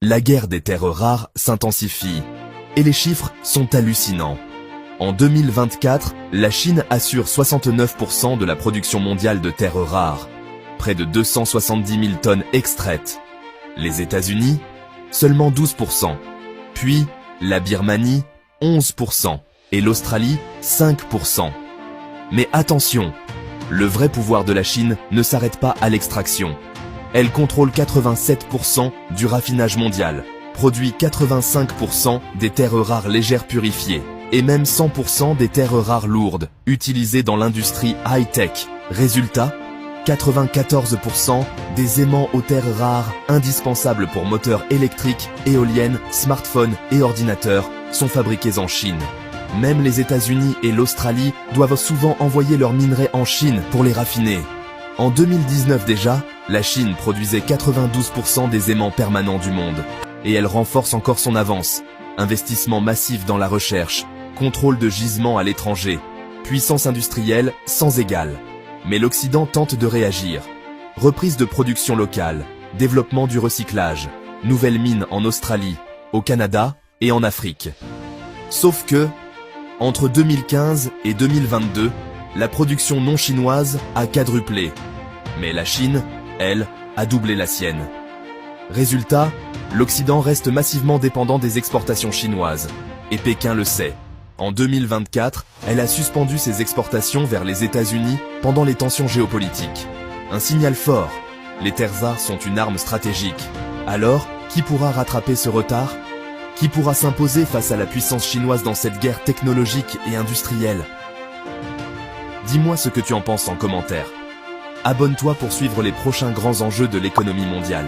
La guerre des terres rares s'intensifie. Et les chiffres sont hallucinants. En 2024, la Chine assure 69% de la production mondiale de terres rares. Près de 270 000 tonnes extraites. Les États-Unis, seulement 12%. Puis, la Birmanie, 11%. Et l'Australie, 5%. Mais attention, le vrai pouvoir de la Chine ne s'arrête pas à l'extraction. Elle contrôle 87% du raffinage mondial, produit 85% des terres rares légères purifiées, et même 100% des terres rares lourdes, utilisées dans l'industrie high-tech. Résultat, 94% des aimants aux terres rares, indispensables pour moteurs électriques, éoliennes, smartphones et ordinateurs, sont fabriqués en Chine. Même les États-Unis et l'Australie doivent souvent envoyer leurs minerais en Chine pour les raffiner. En 2019 déjà, la Chine produisait 92% des aimants permanents du monde. Et elle renforce encore son avance. Investissement massif dans la recherche, contrôle de gisements à l'étranger, puissance industrielle sans égale. Mais l'Occident tente de réagir. Reprise de production locale, développement du recyclage, nouvelles mines en Australie, au Canada et en Afrique. Sauf que, entre 2015 et 2022, la production non chinoise a quadruplé. Mais la Chine, elle, a doublé la sienne. Résultat, l'Occident reste massivement dépendant des exportations chinoises. Et Pékin le sait. En 2024, elle a suspendu ses exportations vers les États-Unis pendant les tensions géopolitiques. Un signal fort. Les terres rares sont une arme stratégique. Alors, qui pourra rattraper ce retard ? Qui pourra s'imposer face à la puissance chinoise dans cette guerre technologique et industrielle ? Dis-moi ce que tu en penses en commentaire. Abonne-toi pour suivre les prochains grands enjeux de l'économie mondiale.